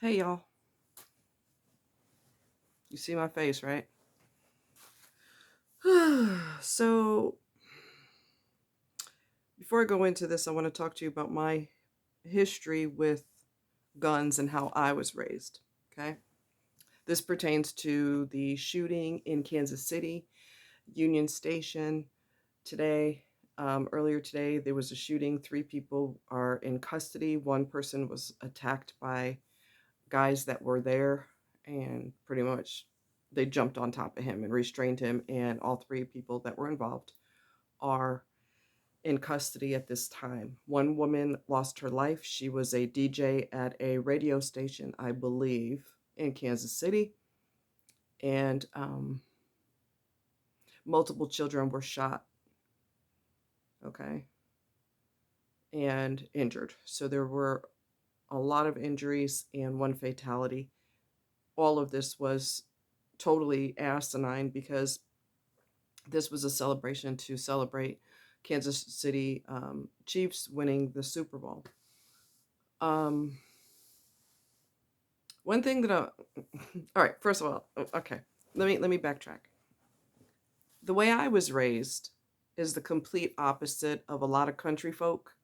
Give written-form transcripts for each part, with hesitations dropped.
Hey y'all, you see my face, right? So, before I go into this, I want to talk to you about my history with guns and how I was raised. Okay. This pertains to the shooting in Kansas City, Union Station today. Earlier today, there was a shooting. 3 people are in custody. One person was attacked by guys that were there, and pretty much they jumped on top of him and restrained him, and all 3 people that were involved are in custody at this time. One woman lost her life. She was a DJ at a radio station, I believe, in Kansas City, and multiple children were shot, okay, and injured. So there were a lot of injuries and one fatality. All of this was totally asinine because this was a celebration to celebrate Kansas City Chiefs winning the Super Bowl. Um, One thing that all right, first of all, okay, let me backtrack. The way I was raised is the complete opposite of a lot of country folk.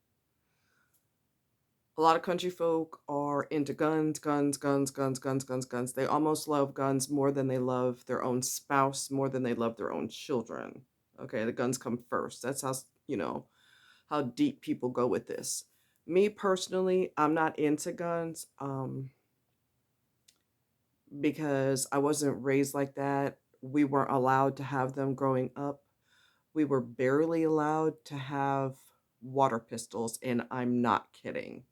A lot of country folk are into guns, guns, guns, guns, guns, guns, guns. They almost love guns more than they love their own spouse, more than they love their own children. Okay, the guns come first. That's how deep people go with this. Me personally, I'm not into guns because I wasn't raised like that. We weren't allowed to have them growing up. We were barely allowed to have water pistols, and I'm not kidding.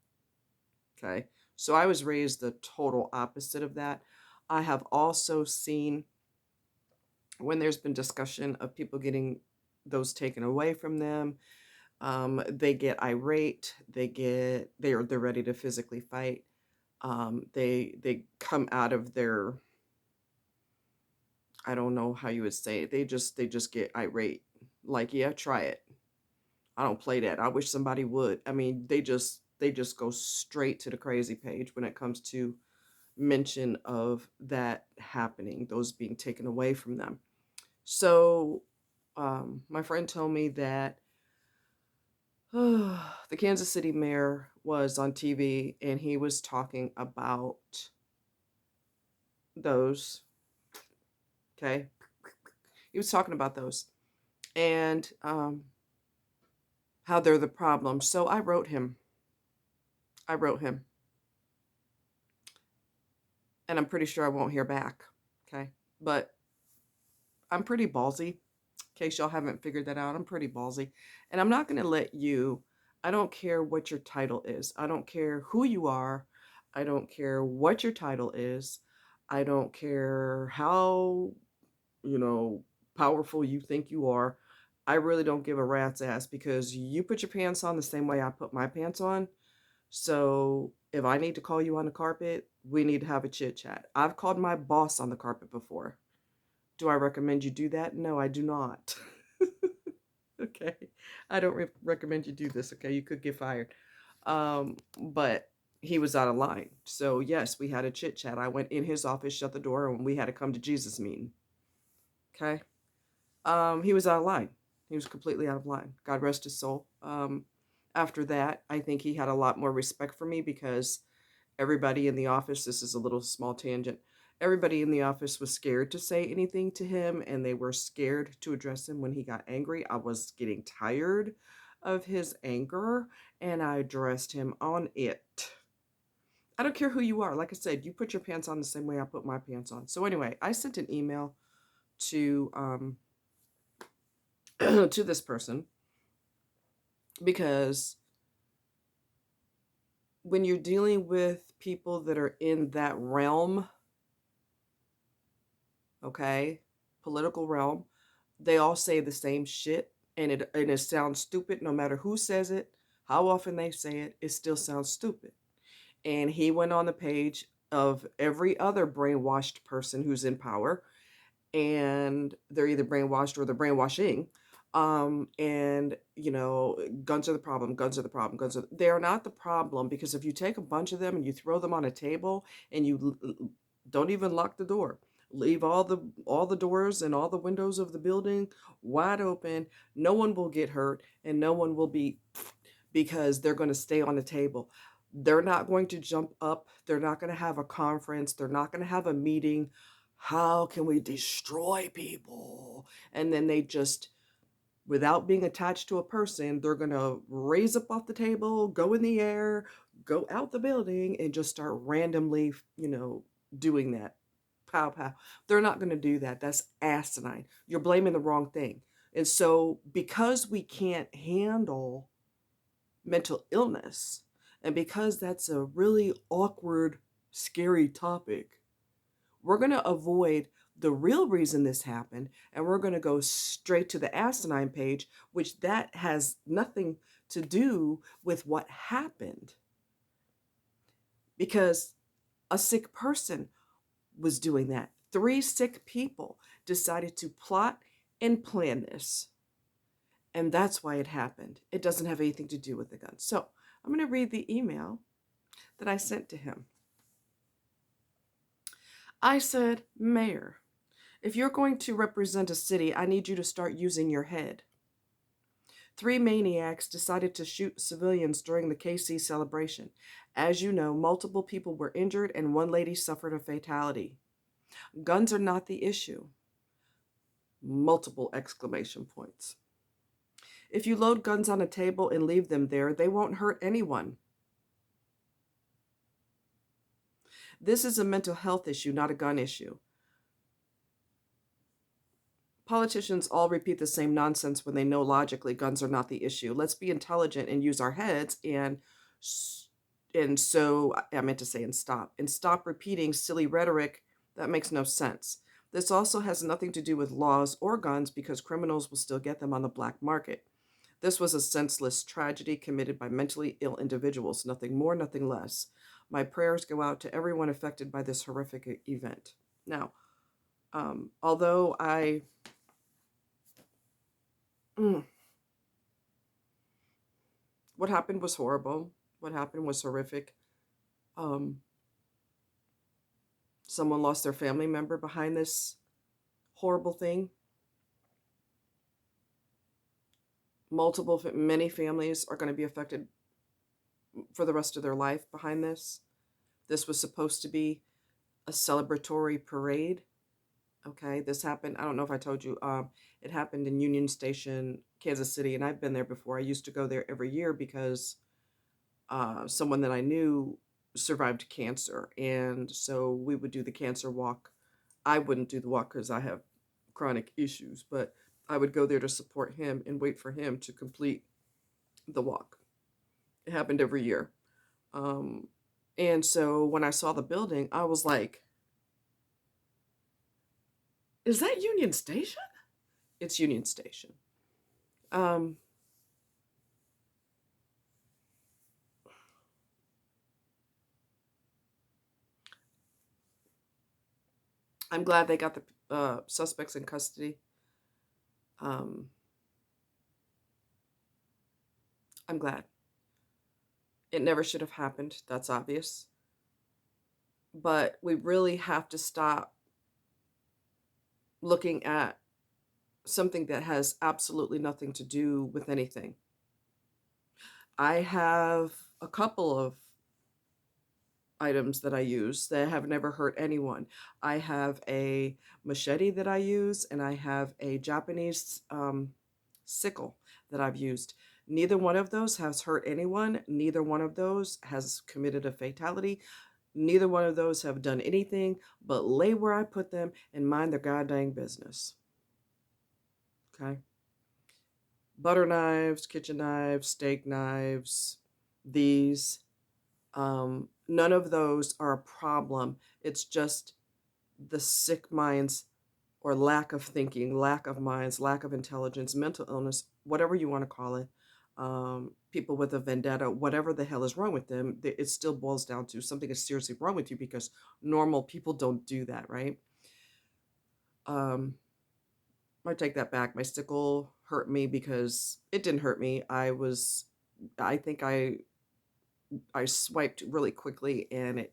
Okay. So I was raised the total opposite of that. I have also seen when there's been discussion of people getting those taken away from them, they get irate. They're ready to physically fight. They come out of their, I don't know how you would say it. They just get irate. Like, yeah, try it. I don't play that. I wish somebody would. I mean, they just go straight to the crazy page when it comes to mention of that happening, those being taken away from them. So, my friend told me that the Kansas City mayor was on TV and he was talking about those. Okay, he was talking about those and how they're the problem. So I wrote him. I wrote him, and I'm pretty sure I won't hear back. Okay, but I'm pretty ballsy. In case y'all haven't figured that out, I'm pretty ballsy, and I'm not going to let you. I don't care what your title is. I don't care who you are. I don't care what your title is. I don't care how, you know, powerful you think you are. I really don't give a rat's ass because you put your pants on the same way I put my pants on. So if I need to call you on the carpet, we need to have a chit chat. I've called my boss on the carpet before. Do I recommend you do that? No, I do not. Okay. I don't recommend you do this. Okay. You could get fired. But he was out of line. So, yes, we had a chit chat. I went in his office, shut the door, and we had a come to Jesus meeting. Okay. He was out of line. He was completely out of line. God rest his soul. After that, I think he had a lot more respect for me because everybody in the office, this is a little small tangent, everybody in the office was scared to say anything to him and they were scared to address him when he got angry. I was getting tired of his anger and I addressed him on it. I don't care who you are. Like I said, you put your pants on the same way I put my pants on. So anyway, I sent an email to to this person because when you're dealing with people that are in that realm, okay, political realm, they all say the same shit and it sounds stupid no matter who says it, how often they say it, it still sounds stupid. And he went on the page of every other brainwashed person who's in power, and they're either brainwashed or they're brainwashing. And guns are the problem, guns are the problem, they are not the problem, because if you take a bunch of them and you throw them on a table and you don't even lock the door, leave all the doors and all the windows of the building wide open, no one will get hurt and no one will be, because they're going to stay on the table. They're not going to jump up, they're not going to have a conference, they're not going to have a meeting. How can we destroy people? And then they just, without being attached to a person, they're going to raise up off the table, go in the air, go out the building, and just start randomly, doing that. Pow, pow. They're not going to do that. That's asinine. You're blaming the wrong thing. And so, because we can't handle mental illness, and because that's a really awkward, scary topic, we're going to avoid the real reason this happened, and we're going to go straight to the asinine page, which that has nothing to do with what happened, because a sick person was doing that. 3 sick people decided to plot and plan this, and that's why it happened. It doesn't have anything to do with the gun. So I'm going to read the email that I sent to him. I said, Mayor, if you're going to represent a city, I need you to start using your head. 3 maniacs decided to shoot civilians during the KC celebration. As you know, multiple people were injured and 1 lady suffered a fatality. Guns are not the issue. Multiple exclamation points. If you load guns on a table and leave them there, they won't hurt anyone. This is a mental health issue, not a gun issue. Politicians all repeat the same nonsense when they know logically guns are not the issue. Let's be intelligent and use our heads, and so I meant to say and stop repeating silly rhetoric that makes no sense. This also has nothing to do with laws or guns, because criminals will still get them on the black market. This was a senseless tragedy committed by mentally ill individuals, nothing more, nothing less. My prayers go out to everyone affected by this horrific event. Now, although what happened was horrible. What happened was horrific. Someone lost their family member behind this horrible thing. Many families are going to be affected for the rest of their life behind this. This was supposed to be a celebratory parade. Okay, this happened. I don't know if I told you. It happened in Union Station, Kansas City, and I've been there before. I used to go there every year because someone that I knew survived cancer, and so we would do the cancer walk. I wouldn't do the walk because I have chronic issues, but I would go there to support him and wait for him to complete the walk. It happened every year. And so when I saw the building, I was like, is that Union Station? It's Union Station. I'm glad they got the suspects in custody. I'm glad. It never should have happened. That's obvious. But we really have to stop looking at something that has absolutely nothing to do with anything. I have a couple of items that I use that have never hurt anyone. I have a machete that I use, and I have a Japanese sickle that I've used. Neither one of those has hurt anyone. Neither one of those has committed a fatality. Neither one of those have done anything but lay where I put them and mind their goddamn business. Okay? Butter knives, kitchen knives, steak knives, these. None of those are a problem. It's just the sick minds, or lack of thinking, lack of minds, lack of intelligence, mental illness, whatever you want to call it. People with a vendetta, whatever the hell is wrong with them, it still boils down to something is seriously wrong with you, because normal people don't do that, right? I take that back. My sickle hurt me because it didn't hurt me. I think I swiped really quickly and it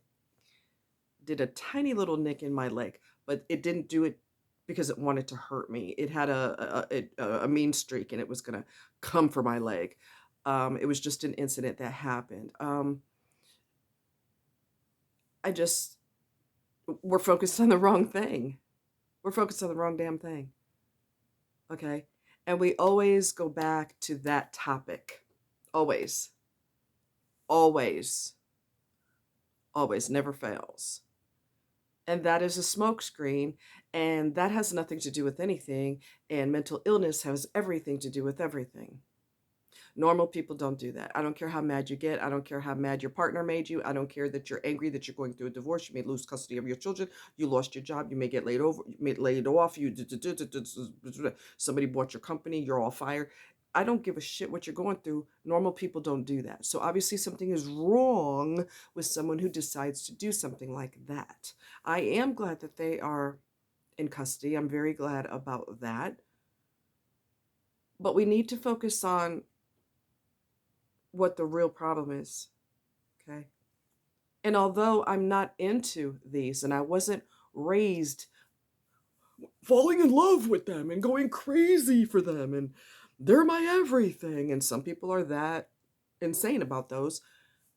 did a tiny little nick in my leg, but it didn't do it because it wanted to hurt me. It had a mean streak and it was gonna come for my leg. It was just an incident that happened. I just We're focused on the wrong thing. We're focused on the wrong damn thing. Okay, and we always go back to that topic. Always, always, always, never fails. And that is a smokescreen, and that has nothing to do with anything. And mental illness has everything to do with everything. Normal people don't do that. I don't care how mad you get. I don't care how mad your partner made you. I don't care that you're angry that you're going through a divorce. You may lose custody of your children. You lost your job. You may get laid off. Somebody bought your company. You're all fired. I don't give a shit what you're going through. Normal people don't do that. So obviously something is wrong with someone who decides to do something like that. I am glad that they are in custody. I'm very glad about that. But we need to focus on what the real problem is. Okay. And although I'm not into these and I wasn't raised falling in love with them and going crazy for them and they're my everything, and some people are that insane about those.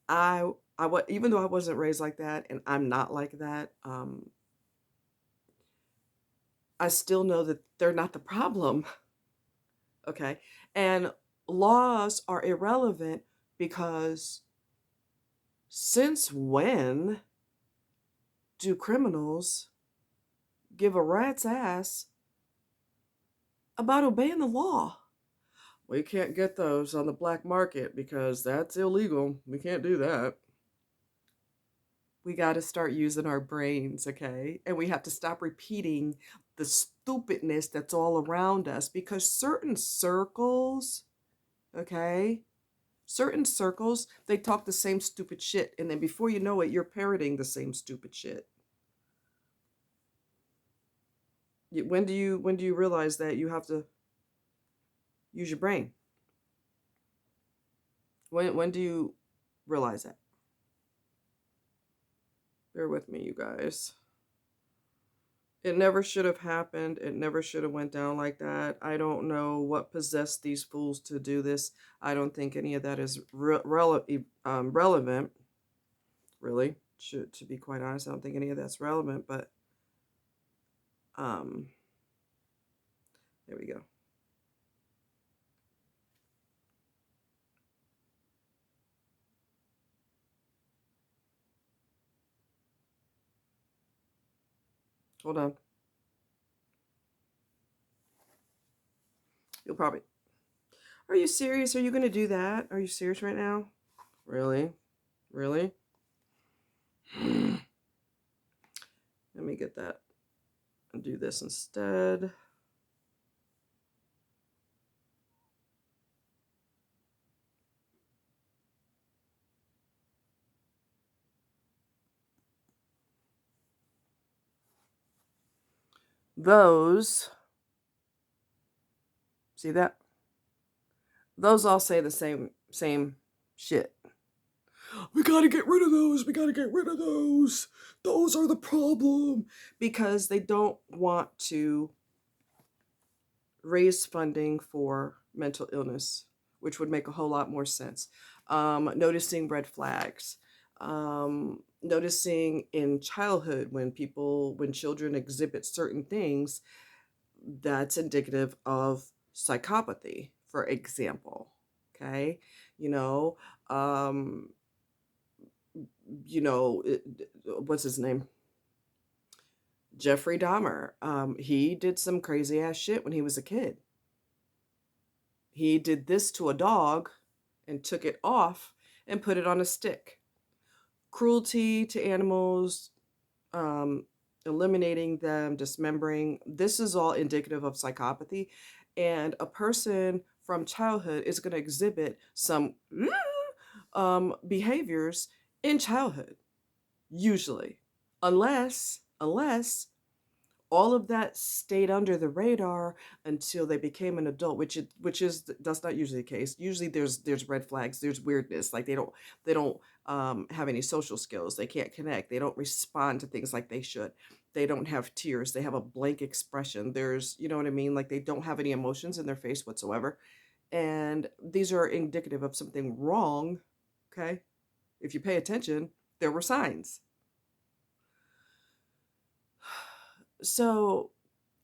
Even though I wasn't raised like that and I'm not like that, I still know that they're not the problem. Okay. And laws are irrelevant because since when do criminals give a rat's ass about obeying the law? We can't get those on the black market because that's illegal. We can't do that. We got to start using our brains, okay? And we have to stop repeating the stupidness that's all around us because certain circles, okay? Certain circles, they talk the same stupid shit. And then before you know it, you're parroting the same stupid shit. When do you realize that you have to use your brain? When do you realize that? Bear with me, you guys. It never should have happened. It never should have went down like that. I don't know what possessed these fools to do this. I don't think any of that is relevant, really. To be quite honest, I don't think any of that's relevant, but there we go. Hold on. You'll probably... Are you serious? Are you going to do that? Are you serious right now? Really? Really? Let me get that and do this instead. Those, see that? Those all say the same shit. We gotta get rid of those. We gotta get rid of those. Those are the problem. Because they don't want to raise funding for mental illness, which would make a whole lot more sense. Noticing red flags. Noticing in childhood when children exhibit certain things, that's indicative of psychopathy, for example. Okay. Um, what's his name? Jeffrey Dahmer. He did some crazy ass shit when he was a kid. He did this to a dog and took it off and put it on a stick. Cruelty to animals, eliminating them, dismembering. This is all indicative of psychopathy. And a person from childhood is going to exhibit some behaviors in childhood, usually. Unless All of that stayed under the radar until they became an adult, that's not usually the case. Usually there's red flags, there's weirdness, like they don't have any social skills, they can't connect, they don't respond to things like they should, they don't have tears, they have a blank expression. There's, you know what I mean, like they don't have any emotions in their face whatsoever, and these are indicative of something wrong. Okay, if you pay attention, there were signs. So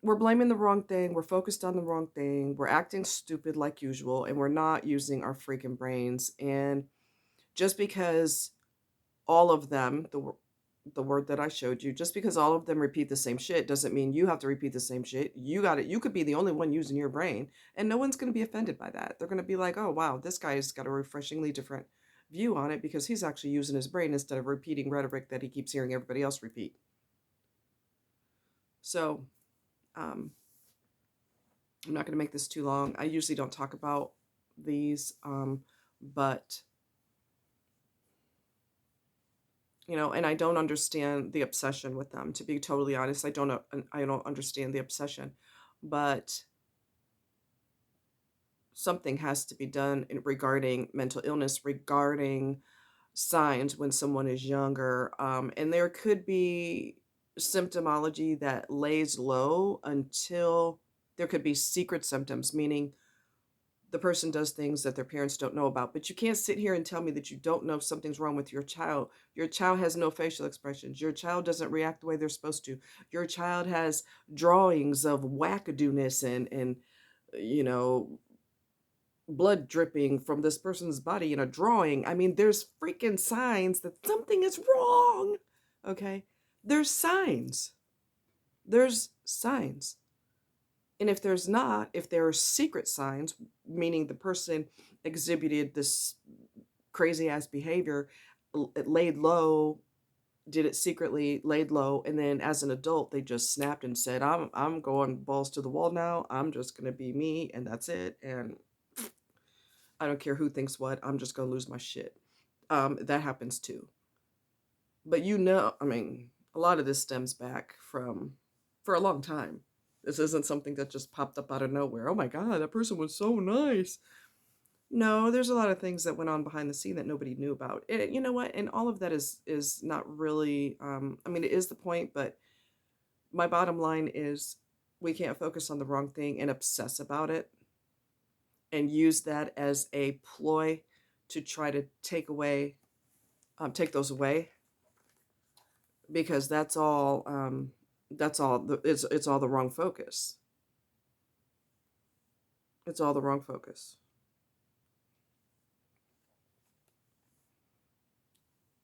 we're blaming the wrong thing, we're focused on the wrong thing, we're acting stupid like usual, and we're not using our freaking brains. And just because all of them, the word that I showed you, just because all of them repeat the same shit doesn't mean you have to repeat the same shit. You got it. You could be the only one using your brain, and no one's going to be offended by that. They're going to be like, "Oh, wow, this guy's got a refreshingly different view on it because he's actually using his brain instead of repeating rhetoric that he keeps hearing everybody else repeat." So, um, I'm not going to make this too long. I usually don't talk about these, but and I don't understand the obsession with them. To be totally honest, I don't understand the obsession, but something has to be done regarding mental illness, regarding signs when someone is younger, and there could be symptomology that lays low until there could be secret symptoms, meaning the person does things that their parents don't know about. But you can't sit here and tell me that you don't know if something's wrong with your child. Your child has no facial expressions. Your child doesn't react the way they're supposed to. Your child has drawings of wackadoodness and you know, blood dripping from this person's body in a drawing. I mean, there's freaking signs that something is wrong. Okay? There's signs. There's signs. And if there's not, if there are secret signs, meaning the person exhibited this crazy ass behavior, it laid low, did it secretly, laid low, and then as an adult, they just snapped and said, I'm going balls to the wall now. I'm just gonna be me, and that's it. And I don't care who thinks what. I'm just gonna lose my shit. That happens too. But I mean, a lot of this stems back from for a long time. This isn't something that just popped up out of nowhere. Oh my God, that person was so nice. No, there's a lot of things that went on behind the scene that nobody knew about. You know what? And all of that is not really. I mean, it is the point, but my bottom line is we can't focus on the wrong thing and obsess about it and use that as a ploy to try to take those away, because it's all the wrong focus. It's all the wrong focus.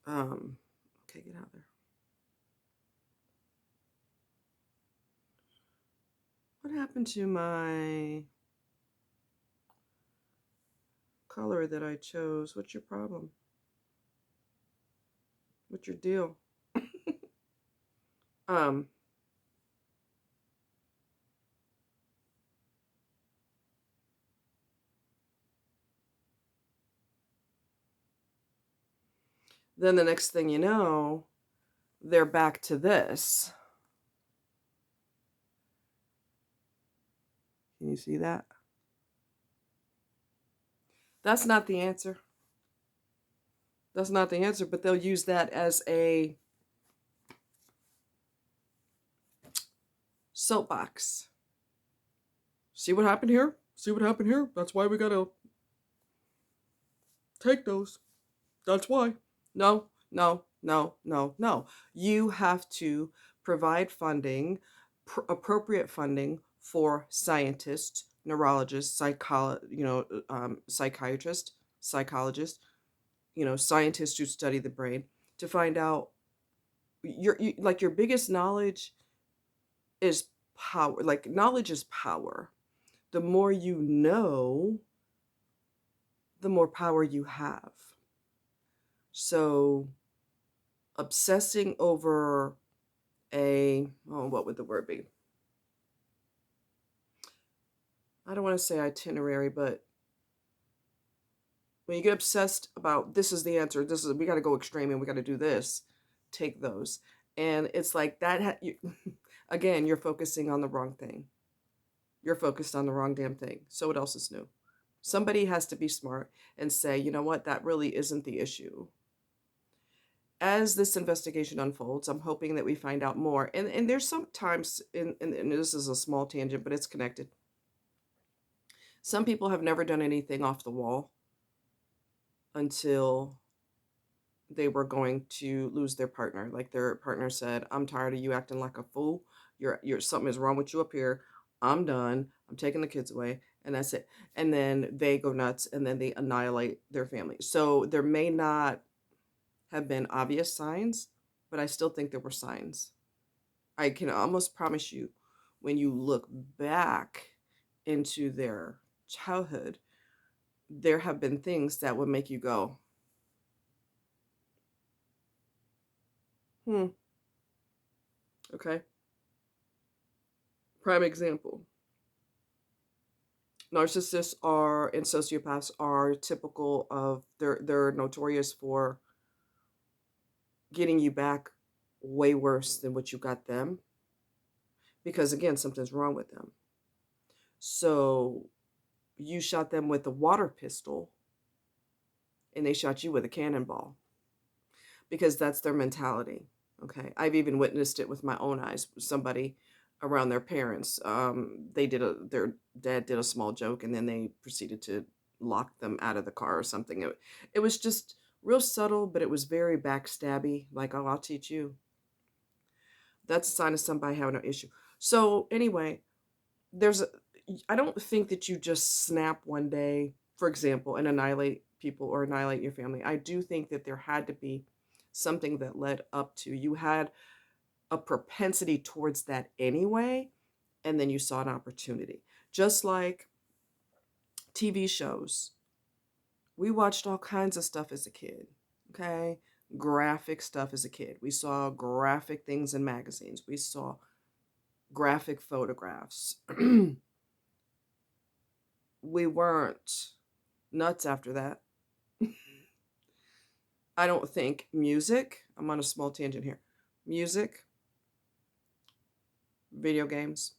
Okay, get out there. What happened to my color that I chose? What's your problem? What's your deal? um then the next thing you know, they're back to this. Can you see that? That's not the answer. That's not the answer, but they'll use that as a soapbox. See what happened here? See what happened here? That's why we gotta take those. That's why. No, no, no, no, no. You have to provide funding, appropriate funding for scientists, neurologists, psychiatrists, psychologists, scientists who study the brain to find out like your biggest knowledge is power. Like knowledge is power. The more you know, the more power you have. So obsessing over what would the word be? I don't want to say itinerary, but when you get obsessed about this is the answer, we got to go extreme and we got to do this, take those. And it's like that. Again, you're focusing on the wrong thing. You're focused on the wrong damn thing. So what else is new? Somebody has to be smart and say, you know what, that really isn't the issue. As this investigation unfolds, I'm hoping that we find out more. And there's sometimes, and this is a small tangent, but it's connected. Some people have never done anything off the wall until they were going to lose their partner. Like their partner said, "I'm tired of you acting like a fool. You're something is wrong with you up here. I'm done. I'm taking the kids away." And that's it. And then they go nuts and then they annihilate their family. So there may not have been obvious signs, but I still think there were signs. I can almost promise you, when you look back into their childhood, there have been things that would make you go, hmm, okay. Prime example. Narcissists are and sociopaths are typical of they're notorious for getting you back way worse than what you got them, because again, something's wrong with them. So you shot them with a water pistol and they shot you with a cannonball, because that's their mentality. Okay. I've even witnessed it with my own eyes. Somebody around their parents, their dad did a small joke and then they proceeded to lock them out of the car or something. It was just real subtle, but it was very backstabby. Like, oh, I'll teach you. That's a sign of somebody having an issue. So anyway, there's a, I don't think that you just snap one day, for example, and annihilate people or annihilate your family. I do think that there had to be something that led up to, you had a propensity towards that anyway, and then you saw an opportunity. Just like TV shows. We watched all kinds of stuff as a kid. Okay? Graphic stuff as a kid. We saw graphic things in magazines. We saw graphic photographs. We weren't nuts after that. I don't think music, I'm on a small tangent here. Music, video games,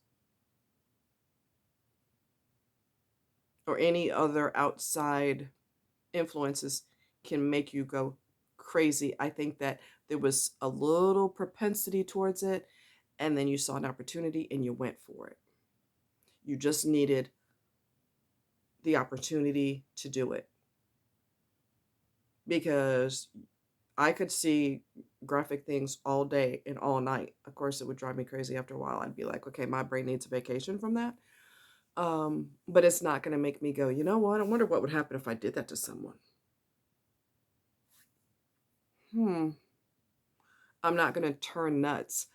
or any other outside influences can make you go crazy. I think that there was a little propensity towards it, and then you saw an opportunity and you went for it. You just needed the opportunity to do it, because I could see graphic things all day and all night. Of course, it would drive me crazy after a while. I'd be like, okay, my brain needs a vacation from that. But it's not going to make me go, you know what? I wonder what would happen if I did that to someone. Hmm. I'm not going to turn nuts.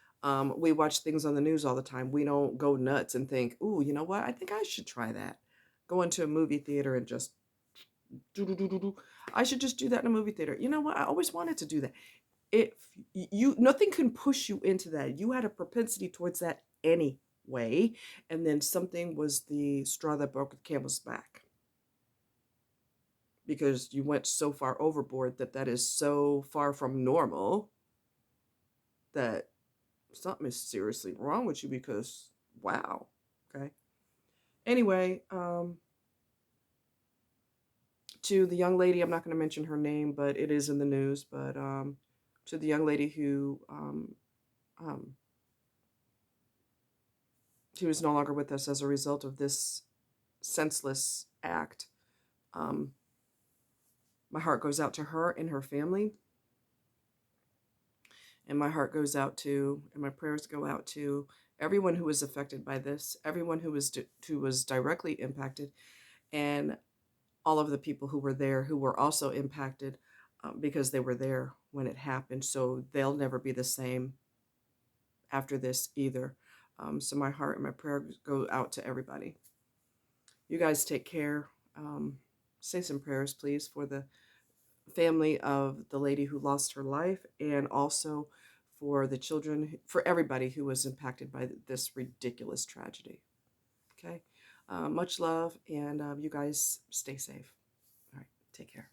We watch things on the news all the time. We don't go nuts and think, ooh, you know what? I think I should try that. Go into a movie theater and just do do do do do. I should just do that in a movie theater. You know what? I always wanted to do that. If you, nothing can push you into that. You had a propensity towards that anyway, and then something was the straw that broke the camel's back, because you went so far overboard that that is so far from normal that something is seriously wrong with you, because wow. Okay. Anyway, to the young lady, I'm not going to mention her name, but it is in the news. But to the young lady um, who is no longer with us as a result of this senseless act, um, my heart goes out to her and her family. And my heart goes out to, and my prayers go out to everyone who was affected by this, everyone who was directly impacted, and all of the people who were there who were also impacted, because they were there when it happened. So they'll never be the same after this either. So my heart and my prayer go out to everybody. You guys take care. Say some prayers, please, for the family of the lady who lost her life, and also for the children, for everybody who was impacted by this ridiculous tragedy. Okay. Much love, and you guys stay safe. All right. Take care.